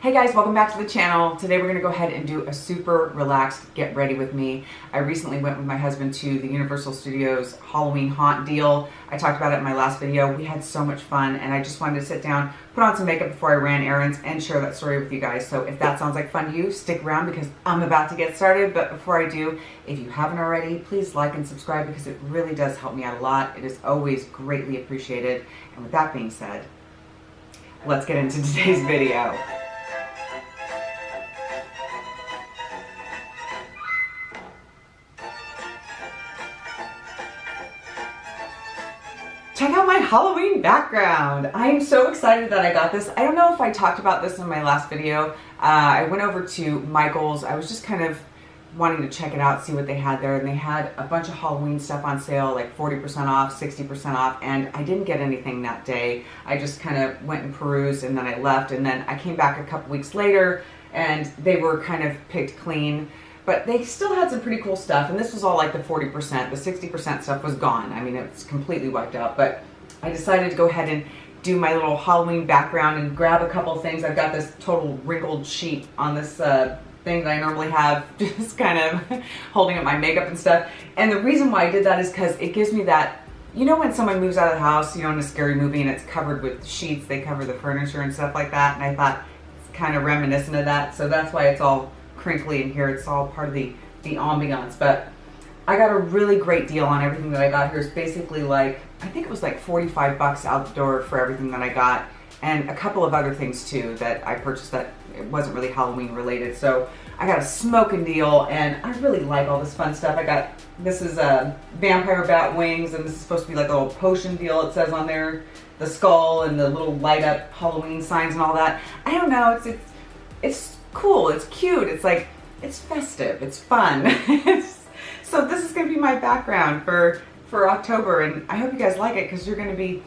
Hey guys, welcome back to the channel. Today we're going to go ahead and do a super relaxed get ready with me. I recently went with my husband to the Universal Studios Halloween haunt deal. I talked about it in my last video. We had so much fun and I just wanted to sit down, put on some makeup before I ran errands and share that story with you guys. So if that sounds like fun to you, stick around because I'm about to get started. But before I do, if you haven't already, please like and subscribe because it really does help me out a lot. It is always greatly appreciated. And with that being said, let's get into today's video. Check out my Halloween background. I am so excited that I got this. I don't know if I talked about this in my last video. I went over to Michael's. I was just kind of wanting to check it out, see what they had there. And they had a bunch of Halloween stuff on sale, like 40% off, 60% off. And I didn't get anything that day. I just kind of went and perused and then I left. And then I came back a couple weeks later and they were kind of picked clean. But they still had some pretty cool stuff, and this was all like the 40%. The 60% stuff was gone. I mean, it's completely wiped out, but I decided to go ahead and do my little Halloween background and grab a couple things. I've got this total wrinkled sheet on this thing that I normally have, just kind of holding up my makeup and stuff. And the reason why I did that is because it gives me that, you know when someone moves out of the house, you know, in a scary movie and it's covered with sheets, they cover the furniture and stuff like that, and I thought it's kind of reminiscent of that, so that's why it's all crinkly in here. It's all part of the ambiance. But I got a really great deal on everything that I got here. It's basically like, I think it was like 45 bucks out the door for everything that I got, and a couple of other things too that I purchased that it wasn't really Halloween related. So I got a smoking deal, and I really like all this fun stuff. I got, this is a vampire bat wings, and this is supposed to be like a little potion deal, it says on there, the skull and the little light up Halloween signs and all that. I don't know, it's cool, it's cute, it's like, it's festive, it's fun. So this is going to be my background for October, and I hope you guys like it because you're going to be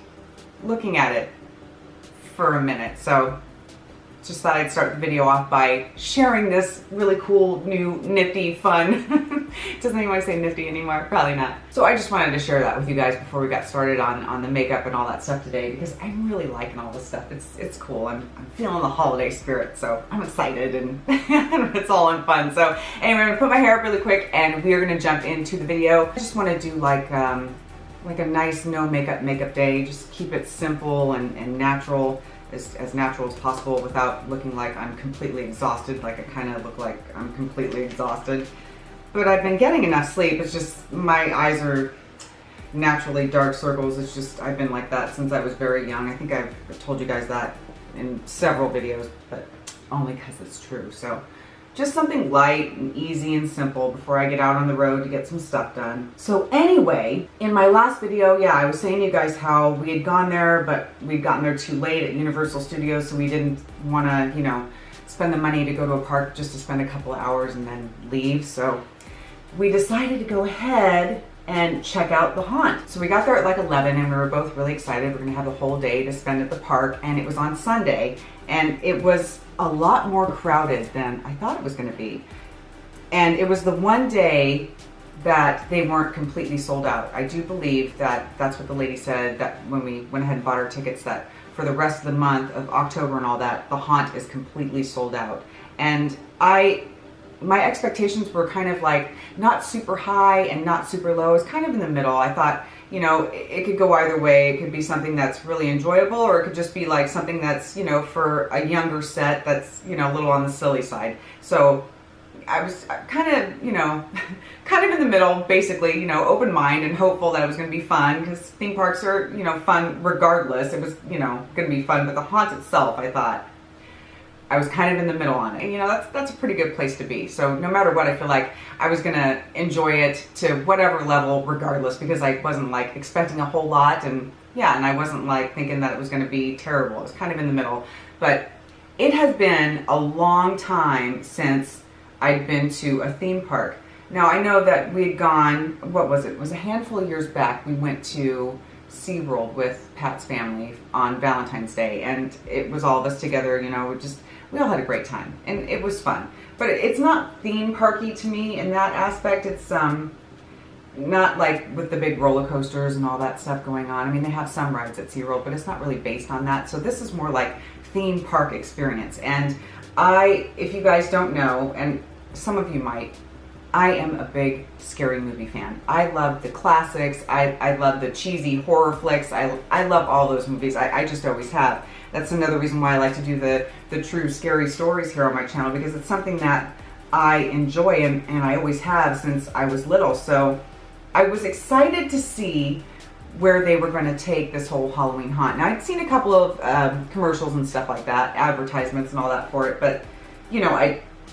looking at it for a minute. So just thought I'd start the video off by sharing this really cool, new, nifty, fun. Doesn't anyone say nifty anymore? Probably not. So I just wanted to share that with you guys before we got started on the makeup and all that stuff today, because I'm really liking all this stuff. It's cool. I'm feeling the holiday spirit, so I'm excited, and it's all in fun. So anyway, I'm gonna put my hair up really quick and we are gonna jump into the video. I just want to do like a nice no makeup day. Just keep it simple and natural. As natural as possible without looking like I'm completely exhausted, like I kind of look like I'm completely exhausted. But I've been getting enough sleep. It's just my eyes are naturally dark circles. It's just, I've been like that since I was very young. I think I've told you guys that in several videos, but only because it's true. So just something light and easy and simple before I get out on the road to get some stuff done. So anyway, in my last video, yeah, I was saying to you guys how we had gone there, but we'd gotten there too late at Universal Studios, so we didn't want to, you know, spend the money to go to a park just to spend a couple of hours and then leave. So we decided to go ahead and check out the haunt. So we got there at like 11 and we were both really excited. We're gonna have the whole day to spend at the park, and it was on Sunday, and it was a lot more crowded than I thought it was gonna be. And it was the one day that they weren't completely sold out. I do believe that that's what the lady said, that when we went ahead and bought our tickets, that for the rest of the month of October and all that, the haunt is completely sold out. And my expectations were kind of like not super high and not super low. It was kind of in the middle. I thought, you know, it could go either way. It could be something that's really enjoyable, or it could just be like something that's, you know, for a younger set that's, you know, a little on the silly side. So I was kind of, you know, kind of in the middle, basically, you know, open mind and hopeful that it was going to be fun, because theme parks are, you know, fun regardless. It was, you know, going to be fun, but the haunt itself, I thought, I was kind of in the middle on it. And you know, that's a pretty good place to be. So no matter what, I feel like I was gonna enjoy it to whatever level regardless, because I wasn't like expecting a whole lot, and yeah, and I wasn't like thinking that it was gonna be terrible. It was kind of in the middle. But it has been a long time since I'd been to a theme park. Now I know that we'd gone, what was it? It was a handful of years back. We went to SeaWorld with Pat's family on Valentine's Day, and it was all of us together, you know, we all had a great time, and it was fun. But it's not theme parky to me in that aspect. It's not like with the big roller coasters and all that stuff going on. I mean, they have some rides at SeaWorld, but it's not really based on that. So this is more like theme park experience. And If you guys don't know, and some of you might, I am a big scary movie fan. I love the classics. I love the cheesy horror flicks. I love all those movies. I just always have. That's another reason why I like to do the true scary stories here on my channel, because it's something that I enjoy and I always have since I was little. So I was excited to see where they were going to take this whole Halloween haunt. Now, I'd seen a couple of commercials and stuff like that, advertisements and all that for it, but you know,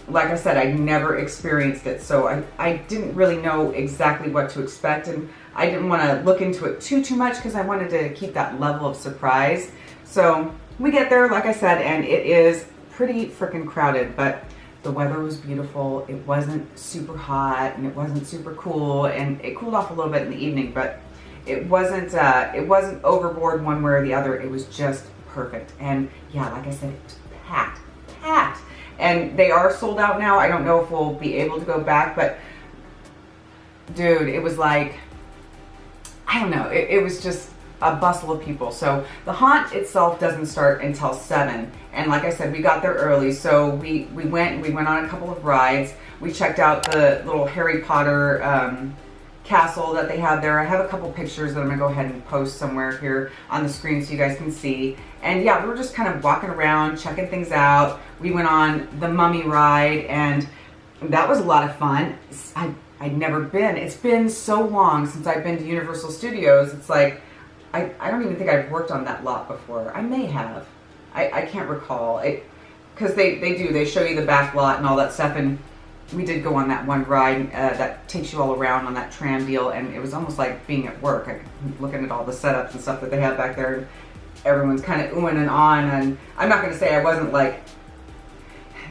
like I said, I never experienced it, so I didn't really know exactly what to expect, and I didn't want to look into it too much because I wanted to keep that level of surprise. So we get there, like I said, and it is pretty freaking crowded, but the weather was beautiful. It wasn't super hot and it wasn't super cool, and it cooled off a little bit in the evening, but it wasn't overboard one way or the other. It was just perfect. And yeah, like I said, it was packed. And they are sold out now. I don't know if we'll be able to go back, but dude, it was like, I don't know, it was just a bustle of people. So the haunt itself doesn't start until 7. And like I said, we got there early, so we went on a couple of rides. We checked out the little Harry Potter castle that they have there. I have a couple pictures that I'm gonna go ahead and post somewhere here on the screen so you guys can see. And yeah, we were just kind of walking around, checking things out. We went on the mummy ride, and that was a lot of fun. I'd never been. It's been so long since I've been to Universal Studios. It's like, I don't even think I've worked on that lot before. I may have. I can't recall. Because they show you the back lot and all that stuff, and we did go on that one ride that takes you all around on that tram deal, and it was almost like being at work. Looking at all the setups and stuff that they have back there, and everyone's kind of oohing and on, and I'm not going to say I wasn't like,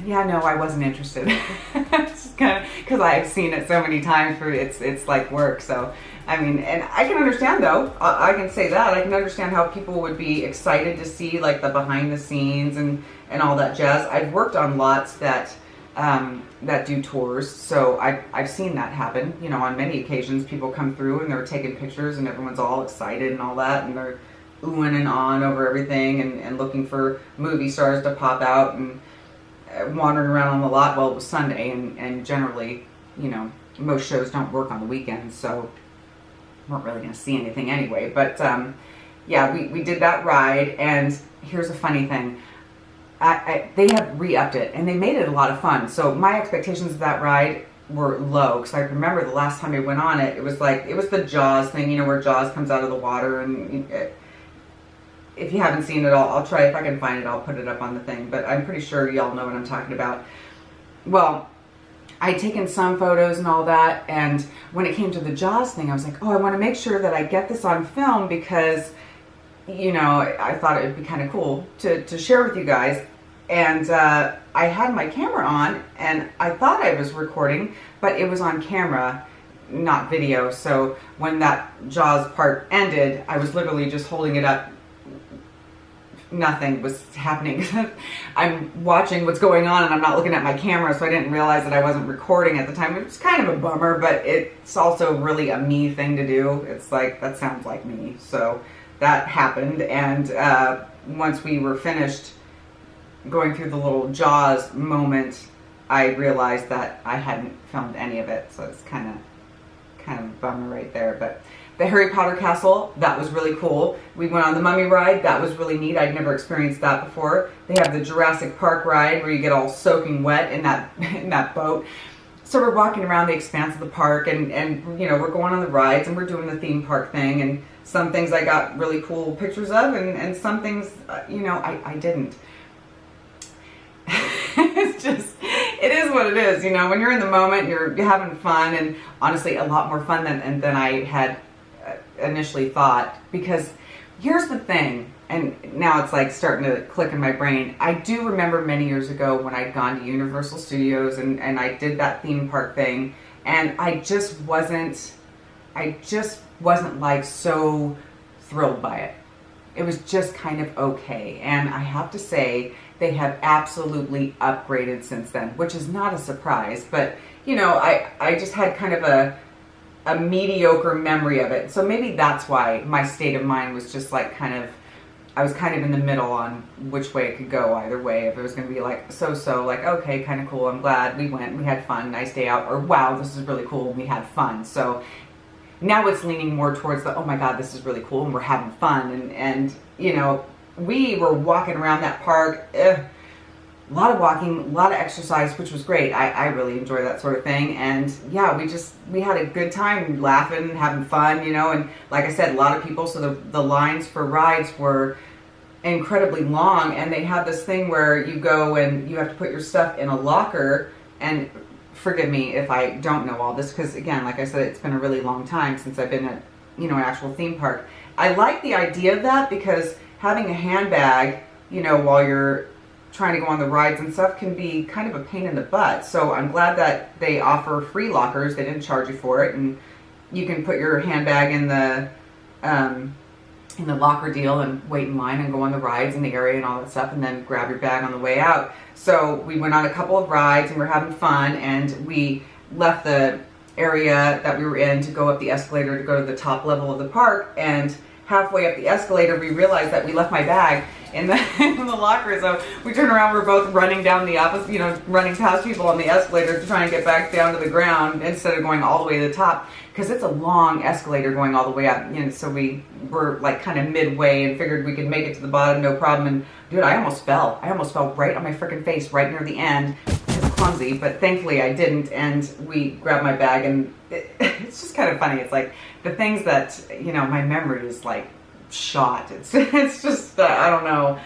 yeah, no, I wasn't interested. It's just kind of because I've seen it so many times for it's like work. So I mean, and I can understand though. I can say that I can understand how people would be excited to see like the behind the scenes and all that jazz. I've worked on lots that do tours, so I've seen that happen. You know, on many occasions, people come through and they're taking pictures, and everyone's all excited and all that, and they're oohing and on over everything, and looking for movie stars to pop out and wandering around on the lot. Well, it was Sunday, and generally, you know, most shows don't work on the weekends, so we weren't really going to see anything anyway. But yeah, we did that ride, and here's a funny thing. They have re-upped it, and they made it a lot of fun. So my expectations of that ride were low, because I remember the last time I went on it, it was the Jaws thing, you know, where Jaws comes out of the water, and if you haven't seen it, I'll try, if I can find it, I'll put it up on the thing, but I'm pretty sure y'all know what I'm talking about. Well, I'd taken some photos and all that, and when it came to the Jaws thing, I was like, oh, I want to make sure that I get this on film, because, you know, I thought it would be kind of cool to share with you guys. And I had my camera on, and I thought I was recording, but it was on camera, not video. So when that Jaws part ended, I was literally just holding it up. Nothing was happening. I'm watching what's going on, and I'm not looking at my camera, so I didn't realize that I wasn't recording at the time, which was kind of a bummer, but it's also really a me thing to do. It's like, that sounds like me. So that happened, and once we were finished going through the little Jaws moment, I realized that I hadn't filmed any of it, so it's kind of a bummer right there. But the Harry Potter castle, that was really cool. We went on the mummy ride, that was really neat. I'd never experienced that before. They have the Jurassic Park ride where you get all soaking wet in that boat. So we're walking around the expanse of the park, and you know, we're going on the rides, and we're doing the theme park thing, and some things I got really cool pictures of, and some things, you know, I didn't. It's just, it is what it is, you know, when you're in the moment, you're having fun, and honestly, a lot more fun than I had initially thought, because here's the thing, and now it's like starting to click in my brain. I do remember many years ago when I'd gone to Universal Studios, and I did that theme park thing, and I just wasn't like so thrilled by it. It was just kind of okay, and I have to say, they have absolutely upgraded since then, which is not a surprise, but you know, I just had kind of a mediocre memory of it. So maybe that's why my state of mind was just like kind of I was kind of in the middle on which way it could go either way. If it was going to be like so-so, like, okay, kind of cool, I'm glad we went, we had fun, nice day out, or wow, this is really cool, we had fun. So now it's leaning more towards the, oh my God, this is really cool and we're having fun. And you know, we were walking around that park, a lot of walking, a lot of exercise, which was great. I really enjoy that sort of thing. And yeah, we had a good time laughing, having fun, you know, and like I said, a lot of people, so the lines for rides were incredibly long, and they have this thing where you go and you have to put your stuff in a locker. And forgive me if I don't know all this, because again, like I said, it's been a really long time since I've been at, you know, an actual theme park. I like the idea of that, because having a handbag, you know, while you're trying to go on the rides and stuff can be kind of a pain in the butt. So I'm glad that they offer free lockers. They didn't charge you for it, and you can put your handbag in the locker deal and wait in line and go on the rides in the area and all that stuff, and then grab your bag on the way out. So we went on a couple of rides and we're having fun, and we left the area that we were in to go up the escalator to go to the top level of the park. And halfway up the escalator, we realized that we left my bag in the locker. So we turned around, we're both running down the opposite, you know, running past people on the escalator to try and get back down to the ground instead of going all the way to the top, because it's a long escalator going all the way up. You know, so we were like kind of midway and figured we could make it to the bottom, no problem. And dude, I almost fell right on my freaking face right near the end. It's clumsy, but thankfully I didn't. And we grabbed my bag, and it's just kind of funny. It's like the things that, you know, my memory is like shot. It's just I don't know.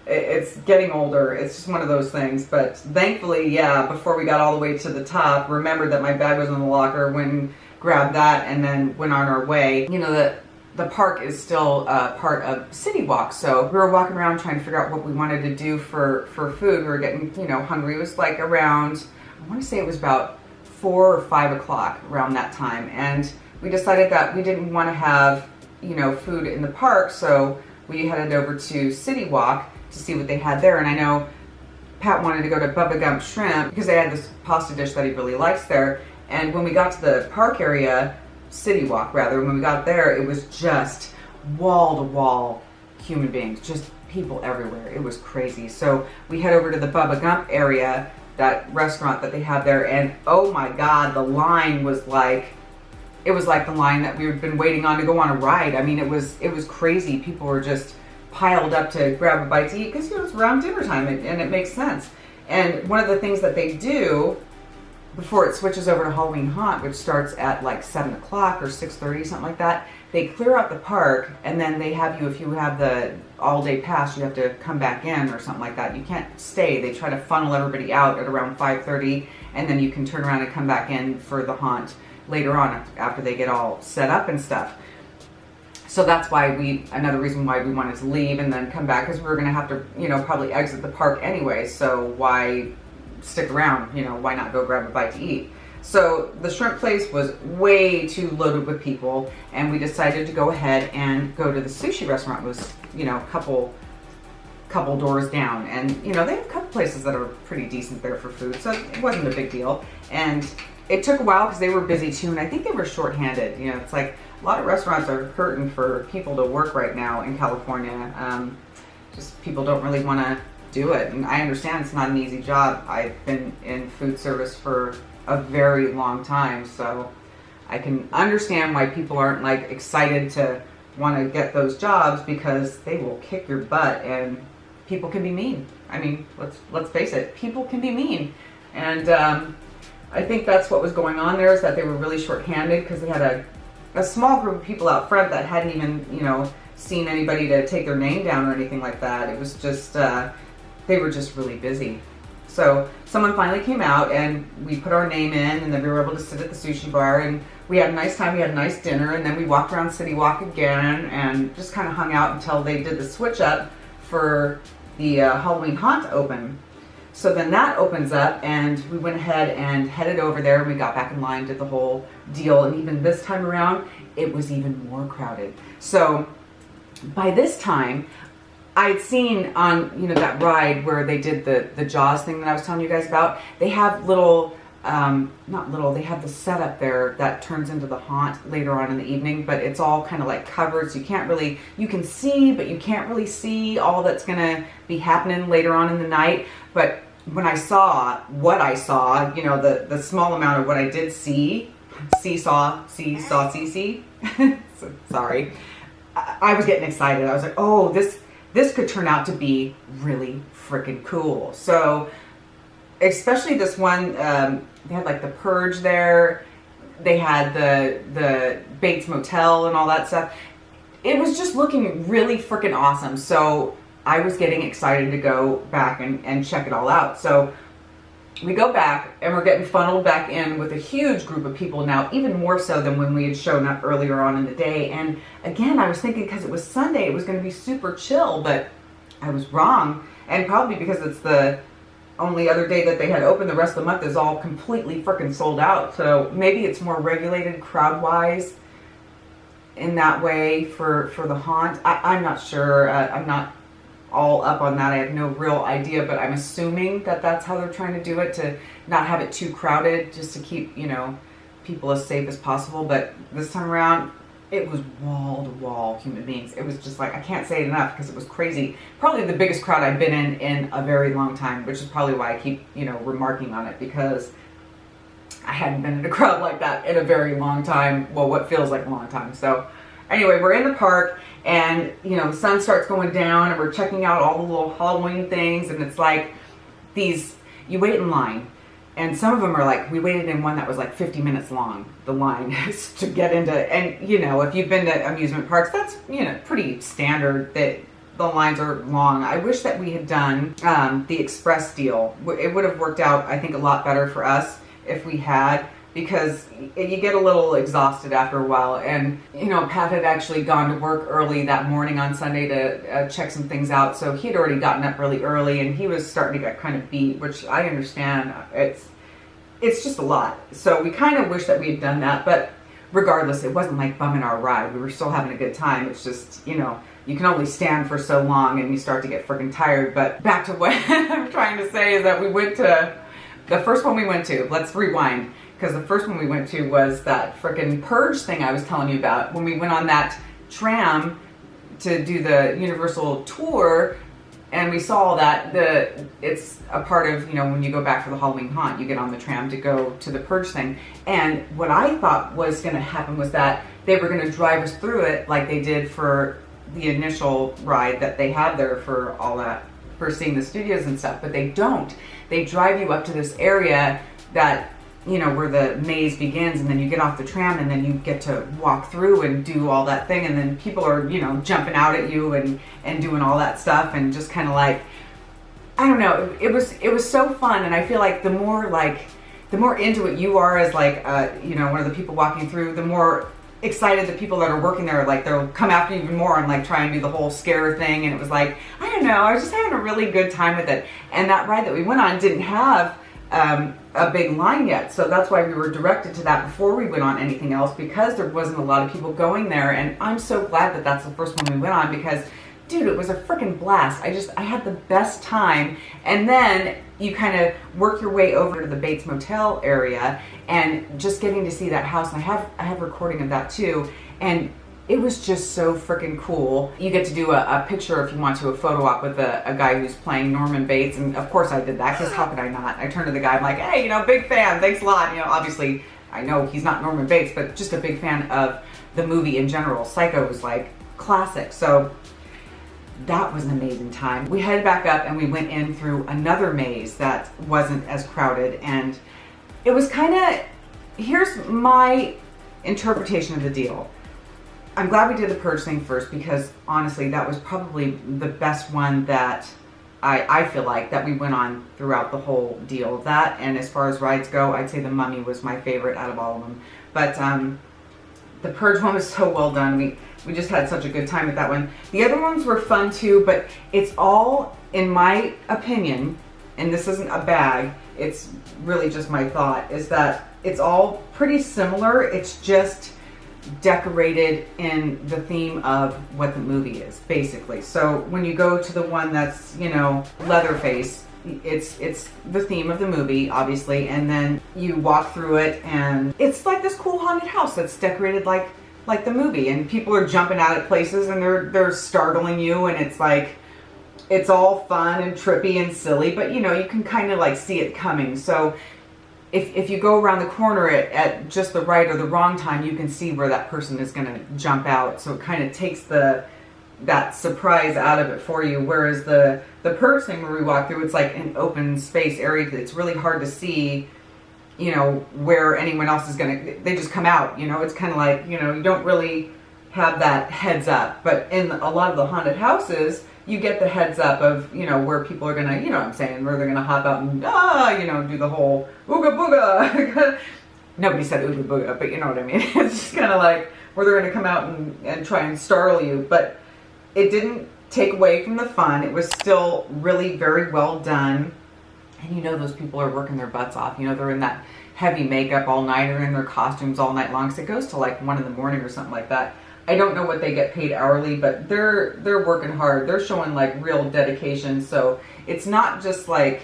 It's getting older. It's just one of those things. But thankfully, yeah, before we got all the way to the top, remembered that my bag was in the locker, when grabbed that, and then went on our way. You know, the park is still part of City Walk, so we were walking around trying to figure out what we wanted to do for food. We were getting, you know, hungry. It was like around, I want to say it was about 4 or 5 o'clock around that time, and we decided that we didn't want to have, you know, food in the park, so we headed over to City Walk to see what they had there. And I know Pat wanted to go to Bubba Gump Shrimp because they had this pasta dish that he really likes there. And when we got to the park area, City Walk rather, when we got there, it was just wall to wall human beings, just people everywhere. It was crazy. So we head over to the Bubba Gump area, that restaurant that they have there, and oh my God, the line was like, it was like the line that we had been waiting on to go on a ride. I mean, it was crazy. People were just piled up to grab a bite to eat, because, you know, it's around dinner time, and it makes sense. And one of the things that they do before it switches over to Halloween Haunt, which starts at like 7 o'clock or 6:30, something like that, they clear out the park, and then they have you, if you have the all-day pass, you have to come back in or something like that. You can't stay. They try to funnel everybody out at around 5:30, and then you can turn around and come back in for the haunt later on after they get all set up and stuff. So that's why another reason why we wanted to leave and then come back, because we were going to have to, you know, probably exit the park anyway, so why stick around, you know, why not go grab a bite to eat? So the shrimp place was way too loaded with people, and we decided to go ahead and go to the sushi restaurant. It was, you know, a couple doors down, and, you know, they have a couple places that are pretty decent there for food, so it wasn't a big deal. And it took a while because they were busy too, and I think they were short-handed. You know, it's like a lot of restaurants are hurting for people to work right now in California. Just people don't really want to do it, and I understand it's not an easy job. I've been in food service for a very long time, so I can understand why people aren't like excited to want to get those jobs, because they will kick your butt, and people can be mean. I mean, let's face it, people can be mean. And I think that's what was going on there, is that they were really short-handed, because they had a small group of people out front that hadn't even, you know, seen anybody to take their name down or anything like that. It was just, they were just really busy. So someone finally came out, and we put our name in, and then we were able to sit at the sushi bar, and we had a nice time. We had a nice dinner, and then we walked around City Walk again and just kind of hung out until they did the switch up for the Halloween Haunt to open. So then that opens up, and we went ahead and headed over there, and we got back in line, did the whole deal, and even this time around, it was even more crowded. So by this time, I'd seen on, you know, that ride where they did the Jaws thing that I was telling you guys about, they have little not little, they have the setup there that turns into the haunt later on in the evening, but it's all kind of like covered, so you can't really, you can see, but you can't really see all that's gonna be happening later on in the night. But when I saw what I saw, you know, the small amount of what I did see, so, sorry, I was getting excited. I was like, oh, this could turn out to be really freaking cool. So especially this one, they had like the Purge there, they had the Bates Motel and all that stuff. It was just looking really freaking awesome. So I was getting excited to go back and check it all out. So we go back and we're getting funneled back in with a huge group of people now, even more so than when we had shown up earlier on in the day. And again, I was thinking because it was Sunday, it was going to be super chill, but I was wrong. And probably because it's the only other day that they had open, the rest of the month is all completely freaking sold out. So maybe it's more regulated crowd-wise in that way for the haunt. I'm not sure. I'm not all up on that. I have no real idea, but I'm assuming that that's how they're trying to do it, to not have it too crowded, just to keep, you know, people as safe as possible. But this time around, it was wall-to-wall human beings. It was just like, I can't say it enough because it was crazy. Probably the biggest crowd I've been in a very long time, which is probably why I keep, you know, remarking on it, because I hadn't been in a crowd like that in a very long time. Well, what feels like a long time. So anyway, we're in the park and, you know, the sun starts going down and we're checking out all the little Halloween things, and it's like these, you wait in line. And some of them are like, we waited in one that was like 50 minutes long, the line to get into, and you know, if you've been to amusement parks, that's, you know, pretty standard that the lines are long. I wish that we had done the express deal. It would have worked out, I think, a lot better for us if we had, because you get a little exhausted after a while. And, you know, Pat had actually gone to work early that morning on Sunday to check some things out. So he'd already gotten up really early and he was starting to get kind of beat, which I understand. It's just a lot. So we kind of wish that we had done that. But regardless, it wasn't like bumming our ride. We were still having a good time. It's just, you know, you can only stand for so long and you start to get freaking tired. But back to what I'm trying to say is that we went to, the first one we went to, let's rewind. Because the first one we went to was that frickin' Purge thing I was telling you about. When we went on that tram to do the Universal tour, and we saw that it's a part of, you know, when you go back for the Halloween haunt, you get on the tram to go to the Purge thing. And what I thought was going to happen was that they were going to drive us through it like they did for the initial ride that they had there for all that, for seeing the studios and stuff. But they don't. They drive you up to this area that, you know, where the maze begins, and then you get off the tram and then you get to walk through and do all that thing, and then people are, you know, jumping out at you and doing all that stuff, and just kind of like, I don't know, it was so fun. And I feel like the more into it you are as like you know, one of the people walking through, the more excited the people that are working there, like they'll come after you even more and like try and do the whole scare thing. And it was like, I don't know, I was just having a really good time with it. And that ride that we went on didn't have a big line yet, so that's why we were directed to that before we went on anything else, because there wasn't a lot of people going there. And I'm so glad that that's the first one we went on, because dude, it was a freaking blast. I had the best time. And then you kind of work your way over to the Bates Motel area and just getting to see that house. And I have a recording of that too, and it was just so freaking cool. You get to do a picture, if you want to, a photo op with a guy who's playing Norman Bates. And of course I did that, because how could I not? I turned to the guy, I'm like, hey, you know, big fan, thanks a lot. You know, obviously I know he's not Norman Bates, but just a big fan of the movie in general. Psycho was like classic. So that was an amazing time. We headed back up and we went in through another maze that wasn't as crowded. And it was kind of, here's my interpretation of the deal. I'm glad we did the Purge thing first, because honestly, that was probably the best one that I feel like that we went on throughout the whole deal. That, and as far as rides go, I'd say the Mummy was my favorite out of all of them. But the Purge one was so well done. We just had such a good time with that one. The other ones were fun too, but it's all, in my opinion, and this isn't a bag, it's really just my thought, is that it's all pretty similar. It's just decorated in the theme of what the movie is, basically. So when you go to the one that's, you know, Leatherface, it's the theme of the movie, obviously, and then you walk through it, and it's like this cool haunted house that's decorated like the movie, and people are jumping out at places, and they're startling you, and it's like, it's all fun and trippy and silly, but you know, you can kind of like see it coming. So if you go around the corner at just the right or the wrong time, you can see where that person is going to jump out. So it kind of takes that surprise out of it for you. Whereas the Purge thing, where we walk through, it's like an open space area. It's really hard to see, you know, where anyone else is going to, they just come out, you know, it's kind of like, you know, you don't really have that heads up. But in a lot of the haunted houses, you get the heads up of, you know, where people are going to, you know what I'm saying, where they're going to hop out and, you know, do the whole ooga booga. Nobody said ooga booga, but you know what I mean. It's just kind of like where they're going to come out and try and startle you. But it didn't take away from the fun. It was still really very well done. And you know, those people are working their butts off. You know, they're in that heavy makeup all night, or in their costumes all night long. So it goes to like 1 in the morning or something like that. I don't know what they get paid hourly, but they're working hard. They're showing like real dedication. So it's not just like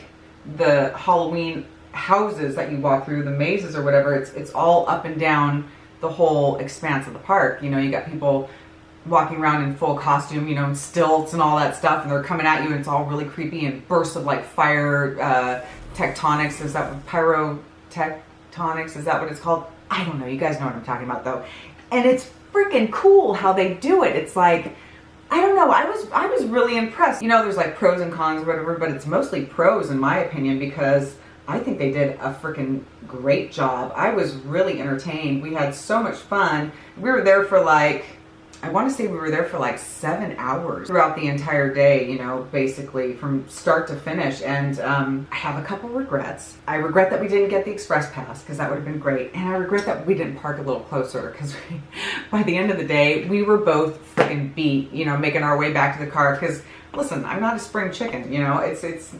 the Halloween houses that you walk through, the mazes or whatever. It's all up and down the whole expanse of the park. You know, you got people walking around in full costume, you know, and stilts and all that stuff, and they're coming at you, and it's all really creepy, and bursts of like fire, tectonics. Is that pyrotectonics? Is that what it's called? I don't know. You guys know what I'm talking about though. And it's freaking cool how they do it. It's like, I don't know, I was really impressed. You know, there's like pros and cons or whatever, but it's mostly pros in my opinion, because I think they did a freaking great job. I was really entertained. We had so much fun. We were there for like, I want to say we were there for like 7 hours throughout the entire day, you know, basically from start to finish. And I have a couple regrets. I regret that we didn't get the express pass, because that would have been great. And I regret that we didn't park a little closer, because by the end of the day, we were both freaking beat, you know, making our way back to the car. Because listen, I'm not a spring chicken, you know,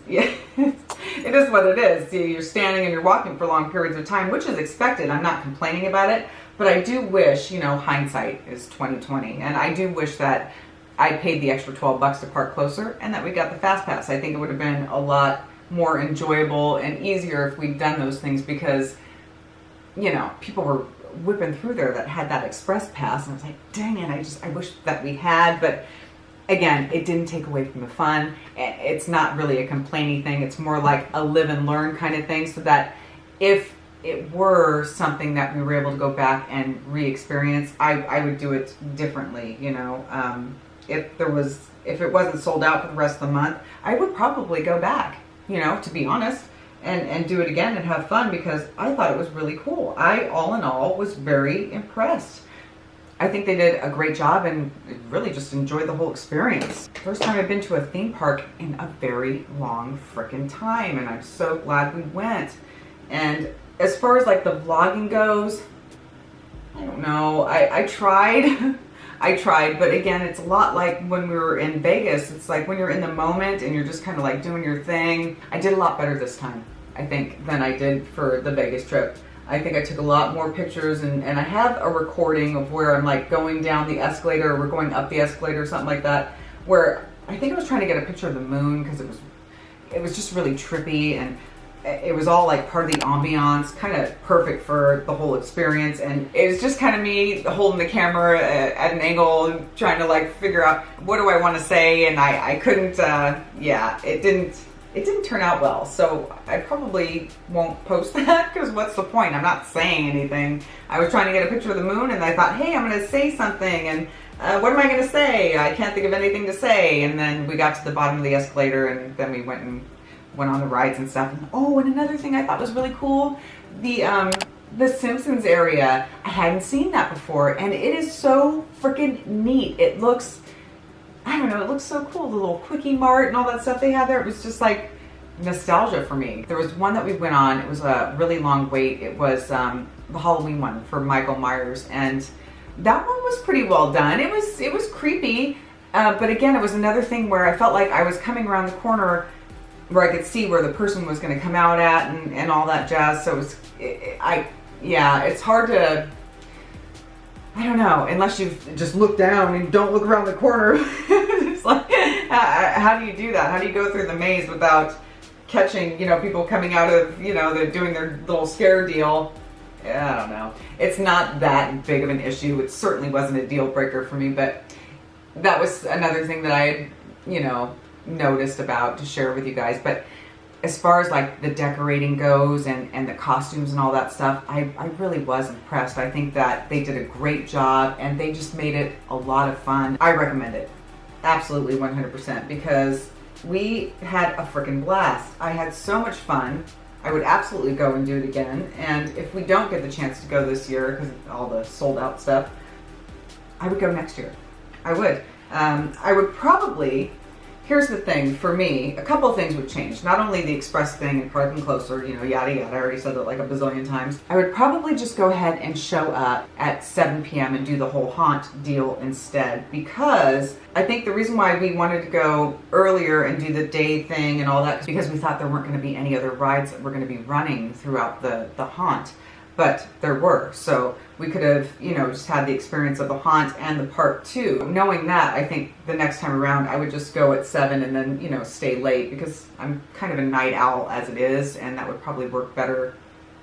yeah, it is what it is. You're standing and you're walking for long periods of time, which is expected. I'm not complaining about it. But I do wish, you know, hindsight is 20/20, and I do wish that I paid the extra $12 to park closer, and that we got the fast pass. I think it would have been a lot more enjoyable and easier if we'd done those things, because, you know, people were whipping through there that had that express pass, and I was like, dang it, I wish that we had. But again, it didn't take away from the fun. It's not really a complaining thing. It's more like a live and learn kind of thing, so that if it were something that we were able to go back and re-experience, I would do it differently, you know. If it wasn't sold out for the rest of the month, I would probably go back, you know, to be honest, and do it again and have fun, because I thought it was really cool. I, all in all, was very impressed. I think they did a great job, and really just enjoyed the whole experience. First time I've been to a theme park in a very long frickin' time, and I'm so glad we went. And as far as like the vlogging goes, I don't know, I tried, but again, it's a lot like when we were in Vegas. It's like when you're in the moment and you're just kind of like doing your thing. I did a lot better this time, I think, than I did for the Vegas trip. I think I took a lot more pictures, and I have a recording of where I'm like going down the escalator, or we're going up the escalator or something like that, where I think I was trying to get a picture of the moon, because it was just really trippy, and it was all like part of the ambiance, kind of perfect for the whole experience. And it was just kind of me holding the camera at an angle and trying to like figure out what do I want to say, and I couldn't, yeah, it didn't turn out well. So I probably won't post that, because what's the point? I'm not saying anything. I was trying to get a picture of the moon, and I thought, hey, I'm going to say something, and what am I going to say? I can't think of anything to say. And then we got to the bottom of the escalator, and then we went on the rides and stuff. And, oh, and another thing I thought was really cool, the Simpsons area. I hadn't seen that before, and it is so freaking neat. It looks, I don't know, it looks so cool. The little Quickie Mart and all that stuff they had there. It was just like nostalgia for me. There was one that we went on. It was a really long wait. It was the Halloween one for Michael Myers, and that one was pretty well done. It was creepy, but again, it was another thing where I felt like I was coming around the corner where I could see where the person was going to come out at, and all that jazz. So it's hard to, I don't know, unless you just look down and don't look around the corner. It's like, how do you do that? How do you go through the maze without catching, you know, people coming out of, you know, they're doing their little scare deal. I don't know. It's not that big of an issue. It certainly wasn't a deal breaker for me, but that was another thing that I had, you know, noticed about to share with you guys. But as far as like the decorating goes and the costumes and all that stuff, I really was impressed. I think that they did a great job and they just made it a lot of fun. I recommend it. Absolutely 100%, because we had a freaking blast. I had so much fun. I would absolutely go and do it again. And if we don't get the chance to go this year because of all the sold out stuff, I would go next year. I would. I would probably, here's the thing, for me, a couple of things would change. Not only the express thing and parking closer, you know, yada yada, I already said that like a bazillion times. I would probably just go ahead and show up at 7 p.m. and do the whole haunt deal instead, because I think the reason why we wanted to go earlier and do the day thing and all that is because we thought there weren't going to be any other rides that were going to be running throughout the haunt. But there were, so we could have, you know, just had the experience of the haunt and the park too. Knowing that, I think the next time around I would just go at 7 and then, you know, stay late, because I'm kind of a night owl as it is, and that would probably work better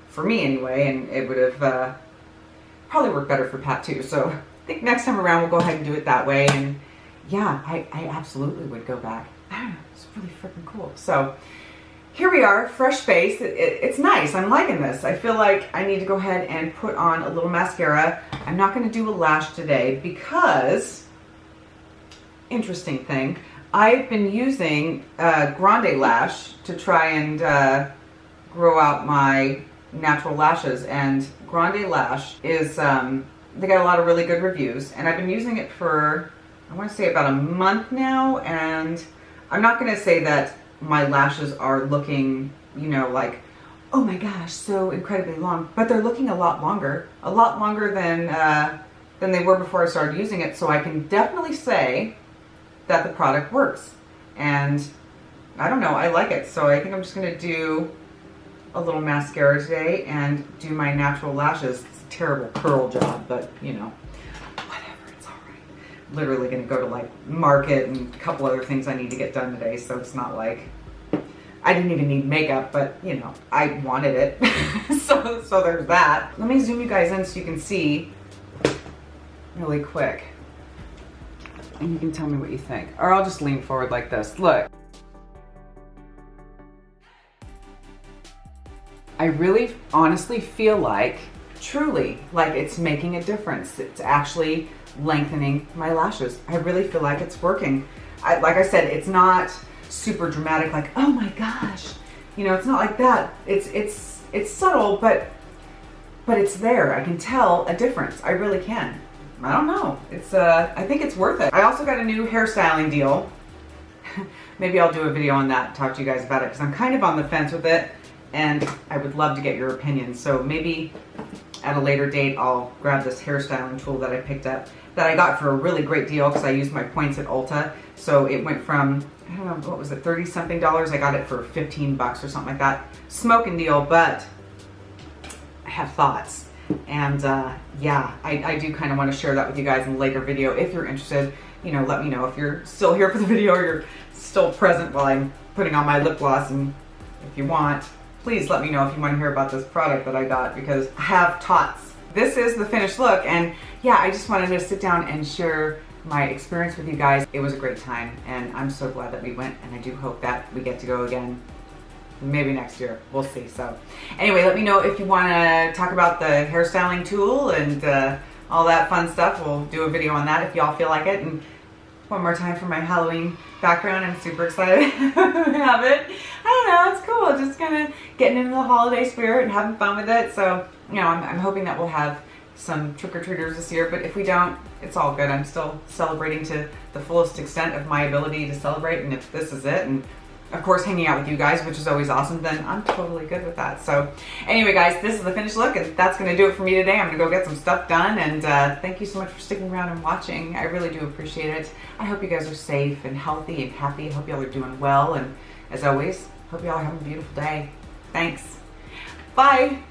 for me anyway, and it would have probably worked better for Pat too. So I think next time around we'll go ahead and do it that way, and yeah, I absolutely would go back. I don't know, it's really freaking cool. So here we are, fresh face. It's nice. I'm liking this. I feel like I need to go ahead and put on a little mascara. I'm not going to do a lash today because, interesting thing, I've been using Grande Lash to try and grow out my natural lashes. And Grande Lash is, they got a lot of really good reviews. And I've been using it for, I want to say about a month now. And I'm not going to say that my lashes are looking, you know, like, oh my gosh, so incredibly long, but they're looking a lot longer than they were before I started using it. So I can definitely say that the product works, and I don't know, I like it. So I think I'm just going to do a little mascara today and do my natural lashes. It's a terrible curl job, but you know, whatever, it's all right. Literally going to go to like Market and a couple other things I need to get done today, so it's not like I didn't even need makeup, but you know, I wanted it. so there's that. Let me zoom you guys in so you can see really quick, and you can tell me what you think, or I'll just lean forward like this. Look, I really honestly feel like, truly, like it's making a difference. It's actually lengthening my lashes. I really feel like it's working. Like I said, it's not super dramatic, like, oh my gosh, you know, it's not like that. It's subtle, but it's there. I can tell a difference. I really can. I don't know. It's I think it's worth it. I also got a new hairstyling deal. Maybe I'll do a video on that and talk to you guys about it, because I'm kind of on the fence with it, and I would love to get your opinion. So maybe at a later date I'll grab this hairstyling tool that I picked up, that I got for a really great deal because I used my points at Ulta. So it went from, I don't know, what was it, 30 something dollars. I got it for 15 bucks or something like that. Smoking deal, but I have thoughts. And yeah, I do kind of want to share that with you guys in a later video. If you're interested, you know, let me know if you're still here for the video, or you're still present while I'm putting on my lip gloss. And if you want, please let me know if you want to hear about this product that I got, because I have tots. This is the finished look, and yeah, I just wanted to sit down and share my experience with you guys. It was a great time, and I'm so glad that we went, and I do hope that we get to go again. Maybe next year, we'll see. So anyway, let me know if you want to talk about the hairstyling tool and all that fun stuff. We'll do a video on that if y'all feel like it. And one more time for my Halloween background, I'm super excited to have it. I don't know, it's cool. Just kind of getting into the holiday spirit and having fun with it. So, you know, I'm hoping that we'll have some trick-or-treaters this year, but if we don't, it's all good. I'm still celebrating to the fullest extent of my ability to celebrate, and if this is it, and of course hanging out with you guys, which is always awesome, then I'm totally good with that. So anyway guys, this is the finished look, and that's going to do it for me today. I'm going to go get some stuff done, and thank you so much for sticking around and watching. I really do appreciate it. I hope you guys are safe and healthy and happy. I hope y'all are doing well, and as always, hope y'all are having a beautiful day. Thanks. Bye.